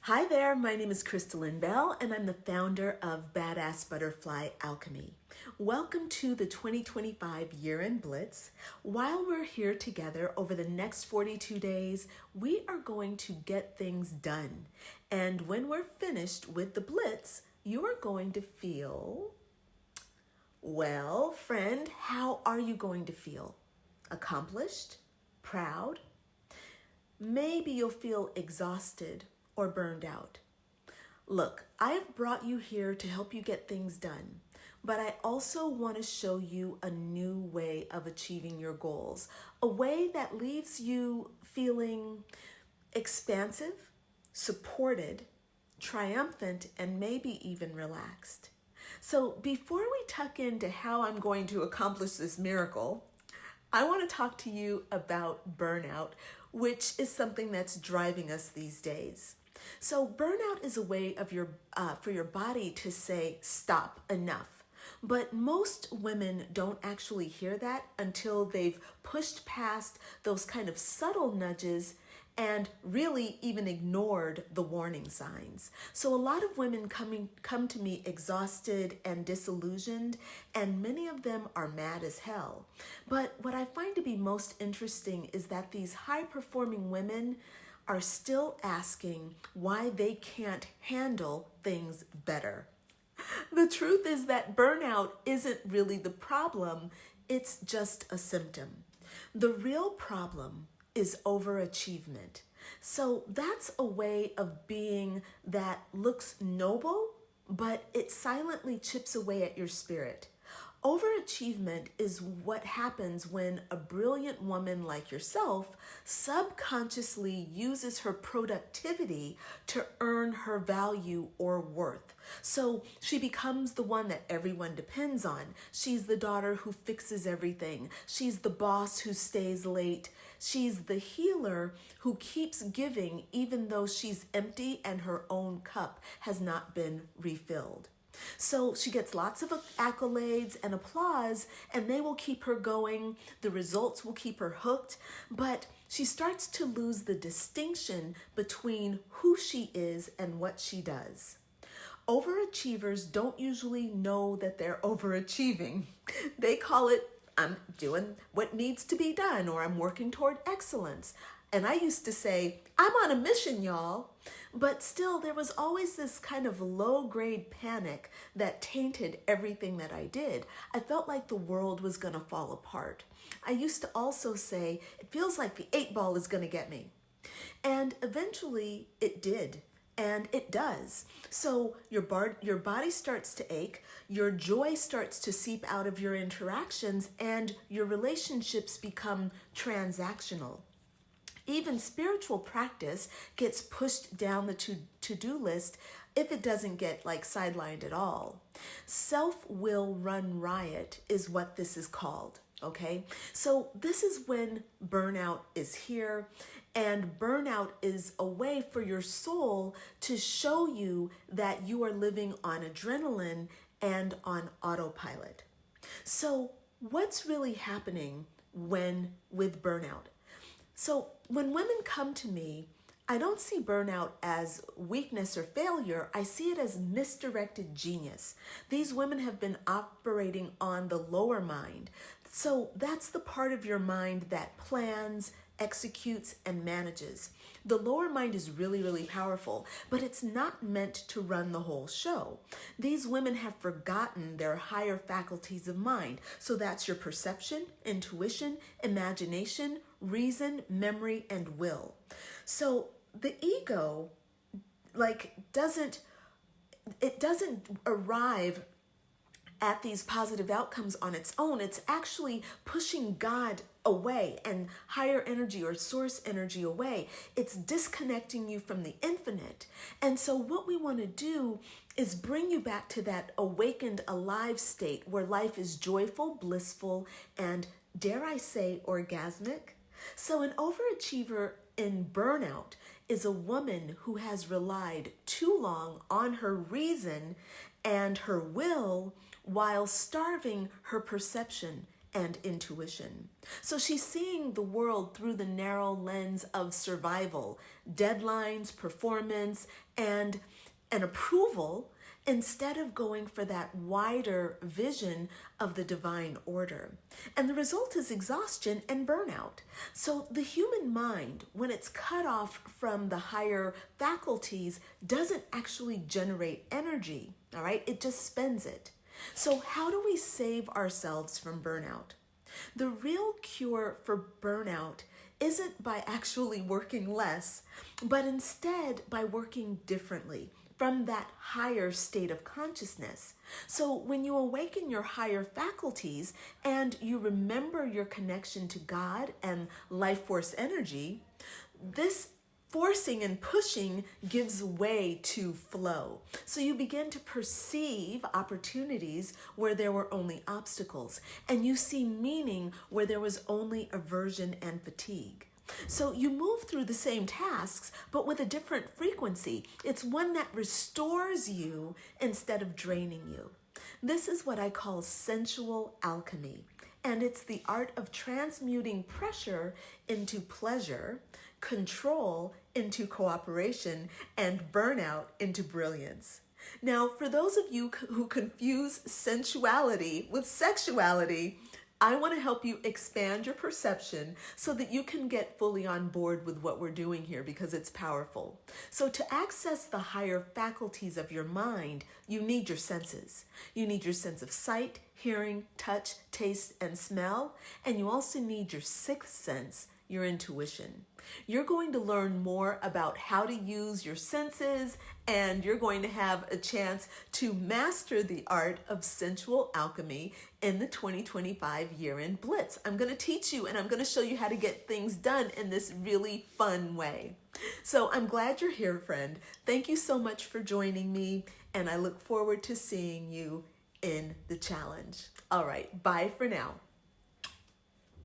Hi there, my name is Lynn Bell, and I'm the founder of Badass Butterfly Alchemy. Welcome to the 2025 Year-End Blitz. While we're here together over the next 42 days, we are going to get things done. And when we're finished with the Blitz, you are going to feel, well, friend, how are you going to feel? Accomplished? Proud? Maybe you'll feel exhausted or burned out. Look, I have brought you here to help you get things done, but I also want to show you a new way of achieving your goals, a way that leaves you feeling expansive, supported, triumphant, and maybe even relaxed. So before we tuck into how I'm going to accomplish this miracle, I want to talk to you about burnout, which is something that's driving us these days. So burnout is a way of for your body to say, stop, enough. But most women don't actually hear that until they've pushed past those kind of subtle nudges and really even ignored the warning signs. So a lot of women come to me exhausted and disillusioned, and many of them are mad as hell. But what I find to be most interesting is that these high-performing women are still asking why they can't handle things better. The truth is that burnout isn't really the problem, it's just a symptom. The real problem is overachievement. So that's a way of being that looks noble, but it silently chips away at your spirit. Overachievement is what happens when a brilliant woman like yourself subconsciously uses her productivity to earn her value or worth. So she becomes the one that everyone depends on. She's the daughter who fixes everything. She's the boss who stays late. She's the healer who keeps giving even though she's empty and her own cup has not been refilled. So she gets lots of accolades and applause, and they will keep her going. The results will keep her hooked, but she starts to lose the distinction between who she is and what she does. Overachievers don't usually know that they're overachieving. They call it, I'm doing what needs to be done, or I'm working toward excellence. And I used to say, I'm on a mission, y'all. But still, there was always this kind of low-grade panic that tainted everything that I did. I felt like the world was going to fall apart. I used to also say, it feels like the 8-ball is going to get me. And eventually, it did. And it does. So your body starts to ache, your joy starts to seep out of your interactions, and your relationships become transactional. Even spiritual practice gets pushed down the to-do list if it doesn't get sidelined at all. Self-will run riot is what this is called, okay? So this is when burnout is here, and burnout is a way for your soul to show you that you are living on adrenaline and on autopilot. So what's really happening with burnout? So when women come to me, I don't see burnout as weakness or failure. I see it as misdirected genius. These women have been operating on the lower mind. So that's the part of your mind that plans, executes, and manages. The lower mind is really, really powerful, but it's not meant to run the whole show. These women have forgotten their higher faculties of mind. So that's your perception, intuition, imagination, reason, memory, and will. So the ego, doesn't arrive at these positive outcomes on its own. It's actually pushing God away and higher energy or source energy away. It's disconnecting you from the infinite. And so what we want to do is bring you back to that awakened, alive state where life is joyful, blissful, and dare I say, orgasmic. So an overachiever in burnout is a woman who has relied too long on her reason and her will while starving her perception and intuition. So she's seeing the world through the narrow lens of survival, deadlines, performance, and an approval, instead of going for that wider vision of the divine order. And the result is exhaustion and burnout. So the human mind, when it's cut off from the higher faculties, doesn't actually generate energy, all right? It just spends it. So how do we save ourselves from burnout? The real cure for burnout isn't by actually working less, but instead by working differently, from that higher state of consciousness. So when you awaken your higher faculties and you remember your connection to God and life force energy, this forcing and pushing gives way to flow. So you begin to perceive opportunities where there were only obstacles, and you see meaning where there was only aversion and fatigue. So you move through the same tasks, but with a different frequency. It's one that restores you instead of draining you. This is what I call sensual alchemy, and it's the art of transmuting pressure into pleasure, control into cooperation, and burnout into brilliance. Now, for those of you who confuse sensuality with sexuality, I want to help you expand your perception so that you can get fully on board with what we're doing here, because it's powerful. So to access the higher faculties of your mind, you need your senses. You need your sense of sight, hearing, touch, taste, and smell. And you also need your sixth sense, your intuition. You're going to learn more about how to use your senses, and you're going to have a chance to master the art of sensual alchemy in the 2025 Year-End Blitz. I'm going to teach you, and I'm going to show you how to get things done in this really fun way. So I'm glad you're here, friend. Thank you so much for joining me, and I look forward to seeing you in the challenge. All right, bye for now.